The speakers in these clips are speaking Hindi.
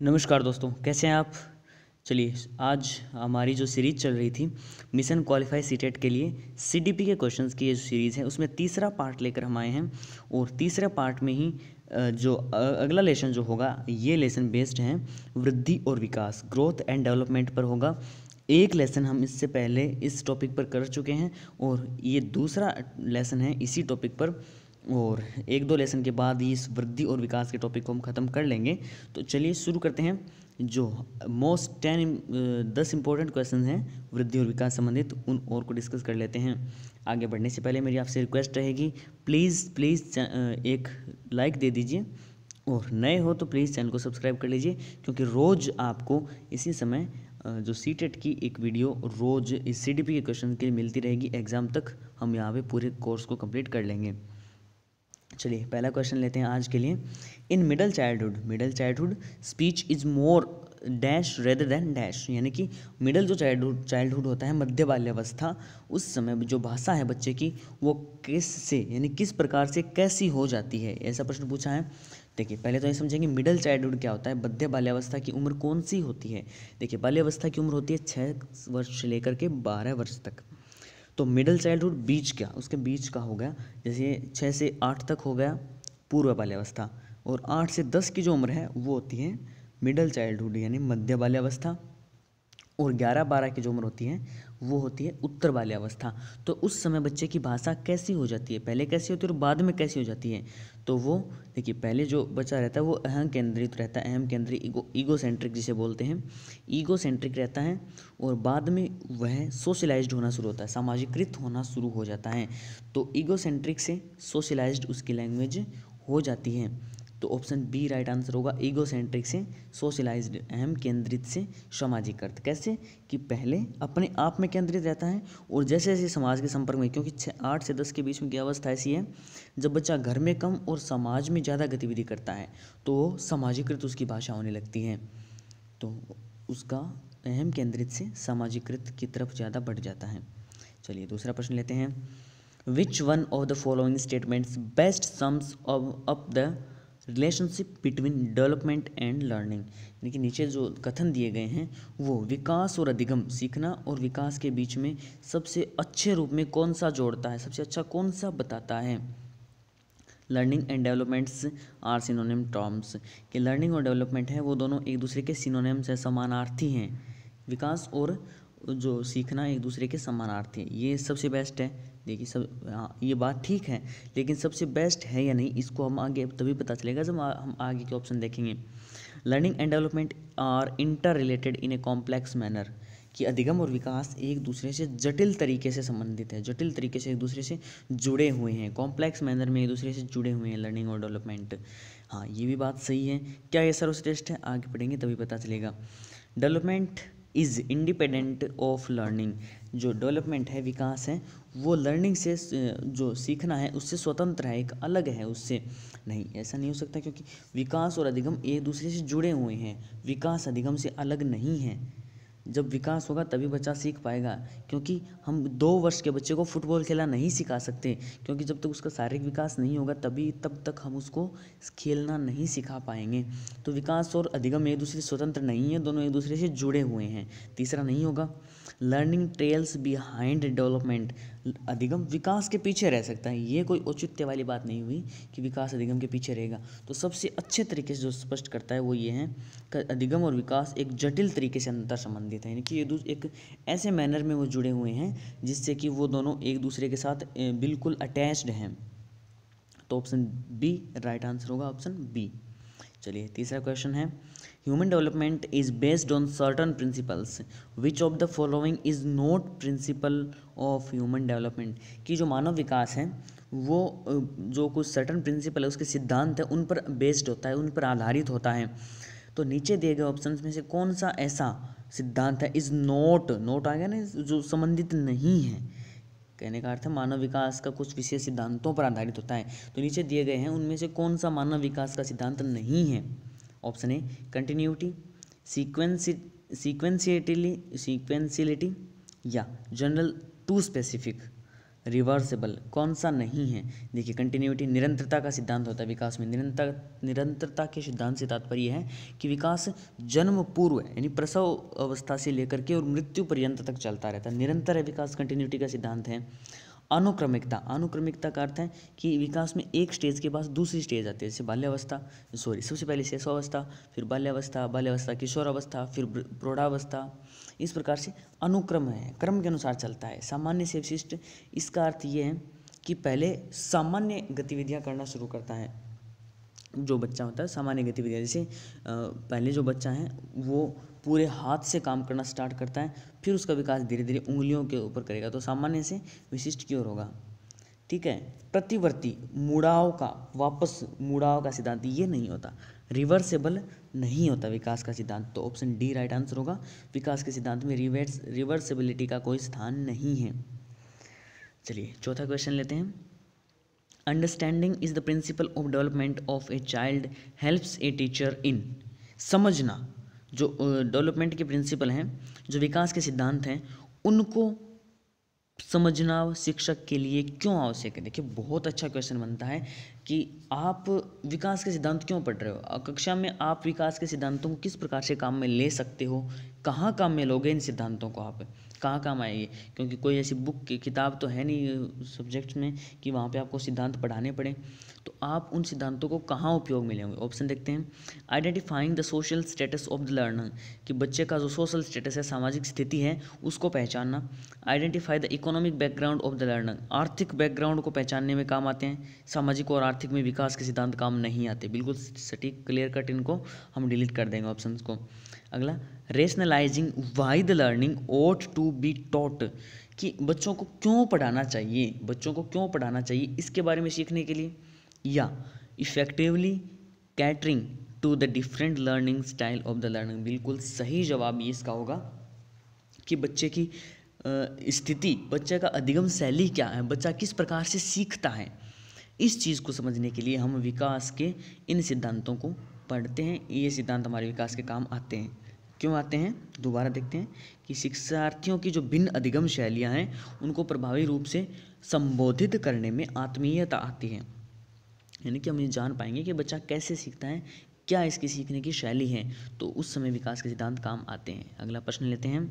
नमस्कार दोस्तों, कैसे हैं आप। चलिए, आज हमारी जो सीरीज़ चल रही थी मिशन क्वालिफाई सीटेट के लिए सीडीपी के क्वेश्चंस की ये जो सीरीज़ है उसमें तीसरा पार्ट लेकर हम आए हैं। और तीसरे पार्ट में ही अगला लेसन जो होगा ये लेसन बेस्ड है वृद्धि और विकास, ग्रोथ एंड डेवलपमेंट पर होगा। एक लेसन हम इससे पहले इस टॉपिक पर कर चुके हैं और ये दूसरा लेसन है इसी टॉपिक पर। और एक दो लेसन के बाद ही इस वृद्धि और विकास के टॉपिक को हम ख़त्म कर लेंगे। तो चलिए शुरू करते हैं। जो मोस्ट 10 इंपॉर्टेंट क्वेश्चन हैं वृद्धि और विकास संबंधित, उन और को डिस्कस कर लेते हैं। आगे बढ़ने से पहले मेरी आपसे रिक्वेस्ट रहेगी, प्लीज़ एक लाइक दे दीजिए और नए हो तो प्लीज़ चैनल को सब्सक्राइब कर लीजिए, क्योंकि रोज़ आपको इसी समय जो सीटेट की एक वीडियो रोज़ इस सीडीपी के क्वेश्चन के लिए मिलती रहेगी। एग्ज़ाम तक हम यहाँ पे पूरे कोर्स को कंप्लीट कर लेंगे। चलिए पहला क्वेश्चन लेते हैं आज के लिए। In middle childhood speech is more dash rather than dash, यानी कि मिडल जो चाइल्डहुड होता है, मध्य बाल्यावस्था, उस समय जो भाषा है बच्चे की वो किस से यानी किस प्रकार से कैसी हो जाती है, ऐसा प्रश्न पूछा है। देखिए पहले तो ये समझेंगे मिडल चाइल्डहुड क्या होता है, मध्य बाल्यावस्था की उम्र कौन सी होती है। देखिए बाल्यावस्था की उम्र होती है 6 वर्ष से लेकर के 12 वर्ष तक। तो मिडिल चाइल्डहुड बीच क्या, उसके बीच का हो गया, जैसे 6 से 8 तक हो गया पूर्व बाल्यावस्था, और 8 से 10 की जो उम्र है वो होती है मिडिल चाइल्डहुड यानी मध्य बाल्यावस्था, और 11-12 की जो उम्र होती है वो होती है उत्तर बाल्यावस्था। तो उस समय बच्चे की भाषा कैसी हो जाती है, पहले कैसी होती है और बाद में कैसी हो जाती है। तो वो देखिए पहले जो बच्चा रहता है वो अहम केंद्रित रहता है, अहम केंद्रित ईगो सेंट्रिक जिसे बोलते हैं, ईगो सेंट्रिक रहता है। और बाद में वह सोशलाइज्ड होना शुरू होता है, सामाजिकृत होना शुरू हो जाता है। तो ईगो सेंट्रिक से सोशलाइज्ड उसकी लैंग्वेज हो जाती है। तो ऑप्शन बी राइट आंसर होगा, ईगो सेंट्रिक से सोशलाइज्ड, अहम केंद्रित से सामाजिकृत। कैसे कि पहले अपने आप में केंद्रित रहता है और जैसे जैसे समाज के संपर्क में, क्योंकि 8 से 10 के बीच में की अवस्था ऐसी है जब बच्चा घर में कम और समाज में ज़्यादा गतिविधि करता है तो सामाजिकृत उसकी भाषा होने लगती है। तो उसका अहम केंद्रित से सामाजिकृत की तरफ ज़्यादा बढ़ जाता है। चलिए दूसरा प्रश्न लेते हैं। विच one of the following statements best sums up the relationship between development and learning, यानी कि नीचे जो कथन दिए गए हैं वो विकास और अधिगम, सीखना और विकास के बीच में सबसे अच्छे रूप में कौन सा जोड़ता है, सबसे अच्छा कौन सा बताता है। Learning and developments are synonym terms, कि लर्निंग और डेवलपमेंट है वो दोनों एक दूसरे के सिनोनिम्स है, समानार्थी हैं। विकास और जो सीखना एक दूसरे के समानार्थी हैं, ये सबसे बेस्ट है। देखिए सब हाँ ये बात ठीक है, लेकिन सबसे बेस्ट है या नहीं इसको हम आगे तभी पता चलेगा जब हम आगे के ऑप्शन देखेंगे। Learning and development are inter related in a complex manner, कि अधिगम और विकास एक दूसरे से जटिल तरीके से संबंधित है, जटिल तरीके से एक दूसरे से जुड़े हुए हैं, कॉम्प्लेक्स मैनर में एक दूसरे से जुड़े हुए हैं लर्निंग और डेवलपमेंट। हाँ ये भी बात सही है। क्या ये सर्वश्रेष्ठ है, आगे पढ़ेंगे तभी पता चलेगा। Development is independent of learning, जो डेवलपमेंट है, विकास है, वो लर्निंग से जो सीखना है उससे स्वतंत्र है, एक अलग है उससे। नहीं ऐसा नहीं हो सकता, क्योंकि विकास और अधिगम एक दूसरे से जुड़े हुए हैं, विकास अधिगम से अलग नहीं है। जब विकास होगा तभी बच्चा सीख पाएगा, क्योंकि हम 2 वर्ष के बच्चे को फुटबॉल खेलना नहीं सिखा सकते, क्योंकि जब तक उसका शारीरिक विकास नहीं होगा तब तक हम उसको खेलना नहीं सिखा पाएंगे। तो विकास और अधिगम एक दूसरे से स्वतंत्र नहीं है, दोनों एक दूसरे से जुड़े हुए हैं। तीसरा नहीं होगा। लर्निंग ट्रेल्स बिहाइंड डेवलपमेंट, अधिगम विकास के पीछे रह सकता है, ये कोई औचित्य वाली बात नहीं हुई कि विकास अधिगम के पीछे रहेगा। तो सबसे अच्छे तरीके से जो स्पष्ट करता है वो ये है कि अधिगम और विकास एक जटिल तरीके से अंतर संबंधित है, यानी कि ये एक ऐसे मैनर में वो जुड़े हुए हैं जिससे कि वो दोनों एक दूसरे के साथ बिल्कुल अटैच्ड हैं। तो ऑप्शन बी राइट आंसर होगा, ऑप्शन बी। चलिए तीसरा क्वेश्चन है। Human development is based on certain principles, which of the following is not principle of human development, कि जो मानव विकास है वो जो कुछ सर्टन प्रिंसिपल है, उसके सिद्धांत है, उन पर बेस्ड होता है, उन पर आधारित होता है। तो नीचे दिए गए ऑप्शंस में से कौन सा ऐसा सिद्धांत है, इज नॉट, नोट आ गया ना, जो संबंधित नहीं है, कहने का अर्थ है मानव विकास का कुछ विशेष सिद्धांतों पर आधारित होता है। तो नीचे दिए गए हैं उनमें से कौन सा मानव विकास का सिद्धांत नहीं है। ऑप्शन ए कंटिन्यूटी, सीक्वेंशियलिटी या जनरल टू स्पेसिफिक। रिवर्सिबल कौन सा नहीं है? देखिए कंटिन्यूटी, निरंतरता का सिद्धांत होता है विकास में। निरंतरता के सिद्धांत से तात्पर्य है कि विकास जन्म पूर्व यानी प्रसव अवस्था से लेकर के और मृत्यु पर्यंत तक चलता रहता है, निरंतर है विकास, कंटिन्यूटी का सिद्धांत है। अनुक्रमिकता, अनुक्रमिकता का अर्थ है कि विकास में एक स्टेज के बाद दूसरी स्टेज आती है, जैसे बाल्यावस्था, सबसे पहले शिशुअवस्था, फिर बाल्यावस्था किशोरावस्था, फिर प्रौढ़ावस्था, इस प्रकार से अनुक्रम है, क्रम के अनुसार चलता है। सामान्य से विशिष्ट, इसका अर्थ ये है कि पहले सामान्य गतिविधियां करना शुरू करता है जो बच्चा होता है, सामान्य गतिविधियां, जैसे पहले जो बच्चा है वो पूरे हाथ से काम करना स्टार्ट करता है, फिर उसका विकास धीरे धीरे उंगलियों के ऊपर करेगा, तो सामान्य से विशिष्ट की ओर होगा। ठीक है, प्रतिवर्ती, मुड़ाव का सिद्धांत ये नहीं होता, रिवर्सेबल नहीं होता विकास का सिद्धांत, तो ऑप्शन डी राइट आंसर होगा। विकास के सिद्धांत में रिवर्सिबिलिटी का कोई स्थान नहीं है। चलिए चौथा क्वेश्चन लेते हैं। Understanding is the principle of development of a child helps a teacher इन। समझना, जो डेवलपमेंट के प्रिंसिपल हैं, जो विकास के सिद्धांत हैं, उनको समझना शिक्षक के लिए क्यों आवश्यक है? देखिए बहुत अच्छा क्वेश्चन बनता है कि आप विकास के सिद्धांत क्यों पढ़ रहे हो, कक्षा में आप विकास के सिद्धांतों को किस प्रकार से काम में ले सकते हो, कहाँ काम में लोगे इन सिद्धांतों को, आप कहाँ काम आएंगे, क्योंकि कोई ऐसी बुक की किताब तो है नहीं सब्जेक्ट्स में कि वहाँ पे आपको सिद्धांत पढ़ाने पड़े, तो आप उन सिद्धांतों को कहाँ उपयोग में लेंगे। ऑप्शन देखते हैं। Identifying the social status of the learner, कि बच्चे का जो सोशल स्टेटस है, सामाजिक स्थिति है, उसको पहचानना। Identify the economic background of the learner, आर्थिक बैकग्राउंड को पहचानने में काम आते हैं, सामाजिक और आर्थिक में विकास के सिद्धांत काम नहीं आते। बिल्कुल सटीक क्लियर कट, इनको हम डिलीट कर देंगे ऑप्शंस को। अगला, rationalizing why the learning ought to be taught, कि बच्चों को क्यों पढ़ाना चाहिए, इसके बारे में सीखने के लिए। या effectively catering to the different learning style of the learning, बिल्कुल सही जवाब ये इसका होगा कि बच्चे की स्थिति, बच्चे का अधिगम शैली क्या है, बच्चा किस प्रकार से सीखता है, इस चीज़ को समझने के लिए हम विकास के इन सिद्धांतों को पढ़ते हैं। ये सिद्धांत हमारे विकास के काम आते हैं। क्यों आते हैं, दोबारा देखते हैं कि शिक्षार्थियों की जो भिन्न अधिगम शैलियाँ हैं उनको प्रभावी रूप से संबोधित करने में आत्मीयता आती है, यानी कि हम ये जान पाएंगे कि बच्चा कैसे सीखता है, क्या इसकी सीखने की शैली है, तो उस समय विकास के सिद्धांत काम आते हैं। अगला प्रश्न लेते हैं।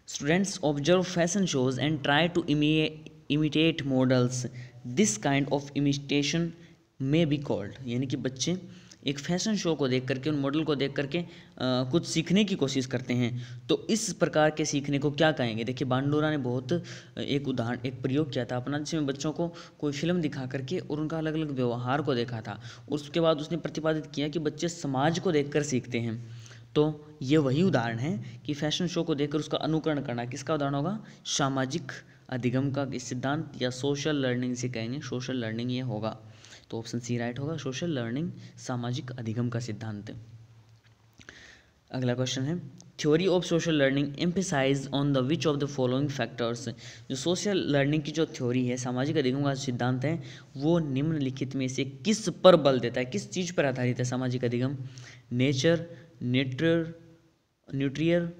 Students observe fashion shows and try to imitate models, this kind of imitation may be called, यानी कि बच्चे एक फैशन शो को देख करके, उन मॉडल को देख करके कुछ सीखने की कोशिश करते हैं, तो इस प्रकार के सीखने को क्या कहेंगे। देखिए बांडुरा ने बहुत एक प्रयोग किया था अपना, जिसमें बच्चों को कोई फिल्म दिखा करके और उनका अलग अलग व्यवहार को देखा था, उसके बाद उसने प्रतिपादित किया कि बच्चे समाज को देखकर सीखते हैं। तो ये वही उदाहरण है कि फैशन शो को देखकर उसका अनुकरण करना, किसका उदाहरण होगा, सामाजिक अधिगम का सिद्धांत, या सोशल लर्निंग से कहेंगे, सोशल लर्निंग ये होगा, तो ऑप्शन सी राइट होगा, सोशल लर्निंग, सामाजिक अधिगम का सिद्धांत। अगला क्वेश्चन है, theory of social learning emphasize on the which of the following factors, जो सोशल लर्निंग की जो थ्योरी है, सामाजिक अधिगम का सिद्धांत है, वो निम्नलिखित में से किस पर बल देता है, किस चीज़ पर आधारित है सामाजिक अधिगम। नेचर, न्यूट्रियर,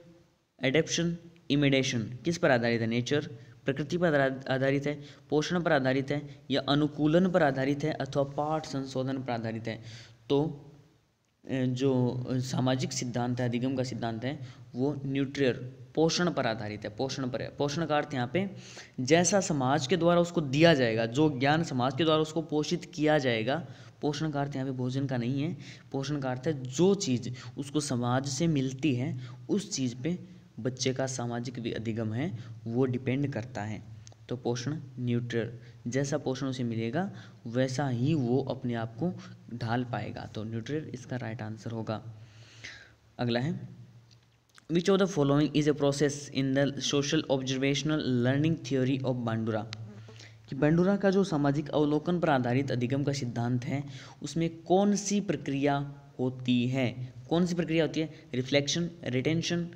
एडेप्शन, इमिडेशन, किस पर आधारित है। नेचर, प्रकृति पर आधारित है, पोषण पर आधारित है, या अनुकूलन पर आधारित है, अथवा पाठ संशोधन पर आधारित है। तो जो सामाजिक सिद्धांत है, अधिगम का सिद्धांत है, वो न्यूट्रियर, पोषण पर आधारित है, पोषण पर है। पोषण का अर्थ यहाँ पे जैसा समाज के द्वारा उसको दिया जाएगा, जो ज्ञान समाज के द्वारा उसको पोषित किया जाएगा, पोषण का अर्थ यहाँ पे भोजन का नहीं है, पोषण का अर्थ है जो चीज़ उसको समाज से मिलती है, उस चीज़ पे बच्चे का सामाजिक अधिगम है वो डिपेंड करता है। तो पोषण, न्यूट्रियर, जैसा पोषण उसे मिलेगा वैसा ही वो अपने आप को ढाल पाएगा, तो न्यूट्रियर इसका राइट आंसर होगा। अगला है, which of the following is a process in the social observational learning theory of बांडुरा, कि बांडुरा का जो सामाजिक अवलोकन पर आधारित अधिगम का सिद्धांत है उसमें कौन सी प्रक्रिया होती है, कौन सी प्रक्रिया होती है, रिफ्लेक्शन, रिटेंशन,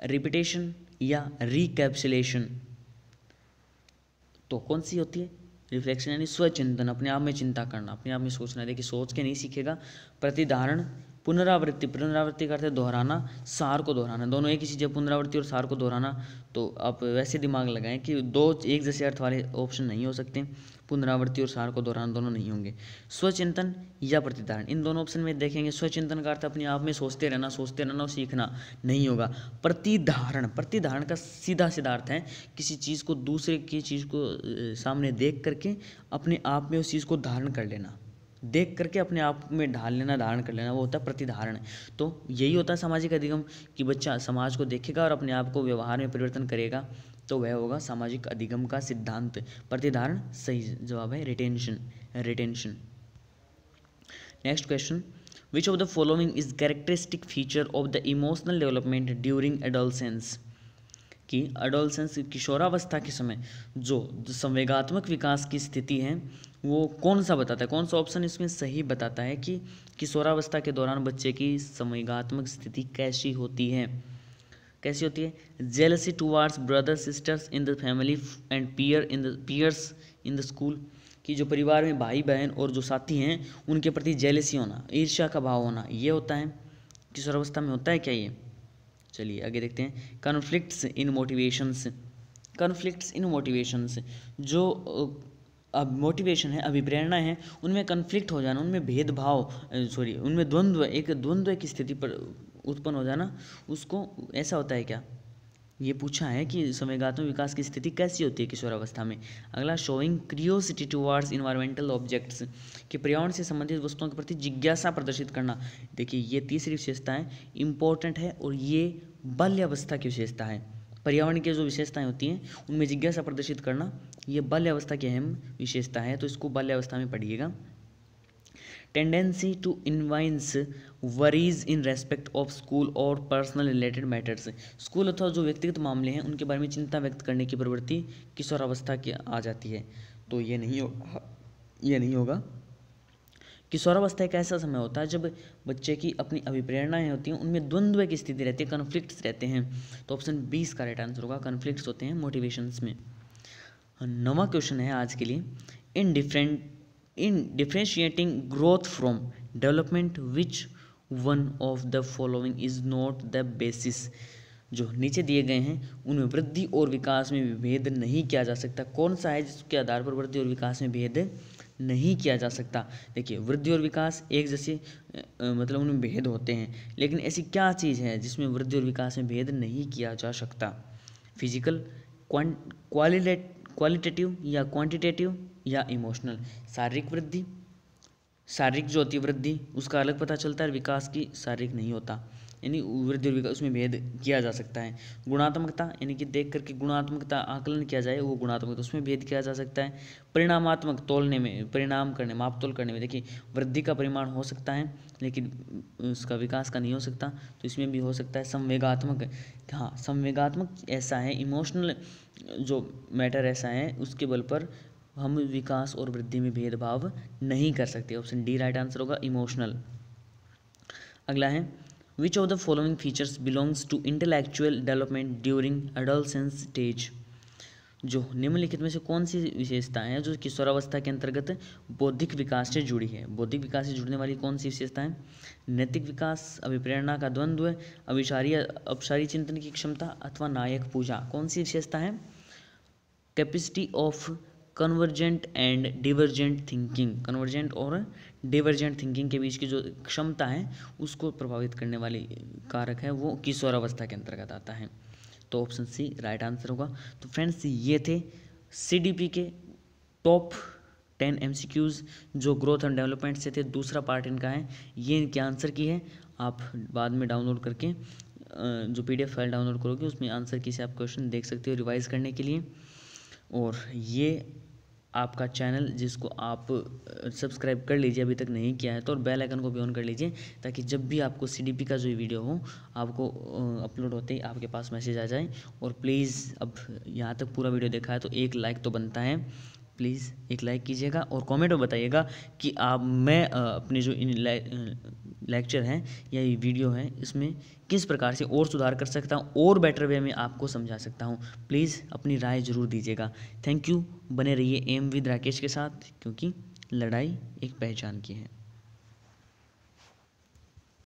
रिपीटेशन, या रिकैप्सुलेशन। तो कौन सी होती है, रिफ्लेक्शन यानी स्वचिंतन, अपने आप में चिंता करना, अपने आप में सोचना। देखिए सोच के नहीं सीखेगा, प्रतिधारण पुनरावृत्ति, पुनरावृत्ति का अर्थ है दोहराना, सार को दोहराना, दोनों एक ही चीज़ है, पुनरावृत्ति और सार को दोहराना। तो आप वैसे दिमाग लगाएं कि दो एक जैसे अर्थ वाले ऑप्शन नहीं हो सकते, पुनरावृत्ति और सार को दोहराना दोनों नहीं होंगे। स्वचिंतन या प्रतिधारण, इन दोनों ऑप्शन में देखेंगे। स्वचिंतन का अर्थ अपने आप में सोचते रहना और सीखना नहीं होगा। प्रतिधारण, प्रतिधारण का सीधा सीधा अर्थ है किसी चीज़ को, दूसरे की चीज़ को सामने देख करके अपने आप में उस चीज़ को धारण कर लेना, देख करके अपने आप में ढाल लेना, धारण कर लेना, वो होता है प्रतिधारण। तो यही होता है सामाजिक अधिगम कि बच्चा समाज को देखेगा और अपने आप को व्यवहार में परिवर्तन करेगा, तो वह होगा सामाजिक अधिगम का सिद्धांत। प्रतिधारण सही जवाब है retention, retention. Next question, which of the following is characteristic feature of the emotional development during adolescence, कि एडोलसेंस किशोरावस्था के समय जो संवेगात्मक विकास की स्थिति है वो कौन सा बताता है, कौन सा ऑप्शन इसमें सही बताता है कि किशोरावस्था के दौरान बच्चे की संवेगात्मक स्थिति कैसी होती है, कैसी होती है। Jealousy towards brother sisters in the family and peers in the school, कि जो परिवार में भाई बहन और जो साथी हैं उनके प्रति जेलसी होना, ईर्ष्या का भाव होना, ये होता है किशोरावस्था में, होता है क्या ये। चलिए आगे देखते हैं। कॉन्फ्लिक्ट्स इन मोटिवेशंस, कॉन्फ्लिक्ट्स इन मोटिवेशंस, जो अब मोटिवेशन है, अभिप्रेरणा है, उनमें कॉन्फ्लिक्ट हो जाना, उनमें भेदभाव, उनमें द्वंद्व, एक द्वंद्व की स्थिति पर उत्पन्न हो जाना, उसको ऐसा होता है क्या, ये पूछा है कि संवेगात्मक विकास की स्थिति कैसी होती है किशोरावस्था में। अगला, showing curiosity towards environmental objects, कि पर्यावरण से संबंधित वस्तुओं के प्रति जिज्ञासा प्रदर्शित करना। देखिए ये तीसरी विशेषता है, इम्पोर्टेंट है, और ये बाल्यावस्था की विशेषता है। पर्यावरण की जो विशेषताएं होती हैं उनमें जिज्ञासा प्रदर्शित करना, ये बाल्यावस्था की अहम विशेषता है, तो इसको बाल्यावस्था में पढ़िएगा। Tendency to evince worries in respect of school और पर्सनल रिलेटेड मैटर्स, स्कूल अथवा जो व्यक्तिगत मामले हैं उनके बारे में चिंता व्यक्त करने की प्रवृत्ति किशोरावस्था की आ जाती है, तो ये नहीं होगा, ये नहीं होगा। किशोरावस्था एक ऐसा समय होता है जब बच्चे की अपनी अभिप्रेरणाएं होती हैं, उनमें द्वंद्व की स्थिति रहती है, कॉन्फ्लिक्ट्स रहते हैं, तो ऑप्शन 20 का राइट आंसर होगा, कॉन्फ्लिक्ट्स होते हैं मोटिवेशंस में। 9वां क्वेश्चन है आज के लिए, in differentiating growth from development which one of the following is not the basis, जो नीचे दिए गए हैं उनमें वृद्धि और विकास में भेद नहीं किया जा सकता, कौन सा है जिसके आधार पर वृद्धि और विकास में भेद नहीं किया जा सकता। देखिए वृद्धि और विकास एक जैसे मतलब उनमें भेद होते हैं, लेकिन ऐसी क्या चीज़ है जिसमें वृद्धि और विकास में भेद नहीं किया जा सकता। फिजिकल, क्वालिटेटिव या क्वांटिटेटिव या इमोशनल। शारीरिक वृद्धि, शारीरिक जो होती है वृद्धि उसका अलग पता चलता है, विकास की शारीरिक नहीं होता, यानी वृद्धि और विकास उसमें भेद किया जा सकता है। गुणात्मकता, यानी कि देख करके गुणात्मकता आकलन किया जाए, वो गुणात्मकता उसमें भेद किया जा सकता है। परिणामात्मक, तोलने में, परिणाम करने, माप तोल करने में, देखिए वृद्धि का परिमाण हो सकता है लेकिन उसका विकास का नहीं हो सकता, तो इसमें भी हो सकता है। संवेगात्मक, हाँ संवेगात्मक ऐसा है, इमोशनल जो मैटर ऐसा है उसके बल पर हम विकास और वृद्धि में भेदभाव नहीं कर सकते, ऑप्शन डी राइट आंसर होगा, इमोशनल। अगला है, which of the following features belongs to intellectual development during adolescence stage, जो निम्नलिखित में से कौन सी विशेषताएं हैं जो किशोरावस्था के अंतर्गत बौद्धिक विकास से जुड़ी है। बौद्धिक विकास से जुड़ने वाली कौन सी विशेषता है। नैतिक विकास, अभिप्रेरणा का द्वंद्व, अपसारी चिंतन की क्षमता अथवा नायक पूजा, कौन सी विशेषता है। Capacity of convergent and divergent thinking, convergent और डिवर्जेंट थिंकिंग के बीच की जो क्षमता है उसको प्रभावित करने वाली कारक है वो किशोरावस्था के अंतर्गत आता है, तो ऑप्शन सी राइट आंसर होगा। तो फ्रेंड्स ये थे सीडीपी के टॉप 10 एमसीक्यूज़ जो ग्रोथ एंड डेवलपमेंट से थे, दूसरा पार्ट इनका है, ये इनके आंसर की है। आप बाद में डाउनलोड करके जो पीडीएफ फाइल डाउनलोड करोगे उसमें आंसर की से आप क्वेश्चन देख सकते हो रिवाइज करने के लिए। और ये आपका चैनल जिसको आप सब्सक्राइब कर लीजिए अभी तक नहीं किया है तो, और बेल आइकन को भी ऑन कर लीजिए ताकि जब भी आपको सीडीपी का जो वीडियो हो आपको अपलोड होते ही आपके पास मैसेज आ जाए। और प्लीज़ अब यहाँ तक पूरा वीडियो देखा है तो एक लाइक तो बनता है, प्लीज़ एक लाइक कीजिएगा और कमेंट में बताइएगा कि मैं अपने जो इन लेक्चर हैं या ये वीडियो है इसमें किस प्रकार से और सुधार कर सकता हूँ और बेटर वे में आपको समझा सकता हूँ। प्लीज़ अपनी राय ज़रूर दीजिएगा। थैंक यू, बने रहिए एम विद राकेश के साथ, क्योंकि लड़ाई एक पहचान की है।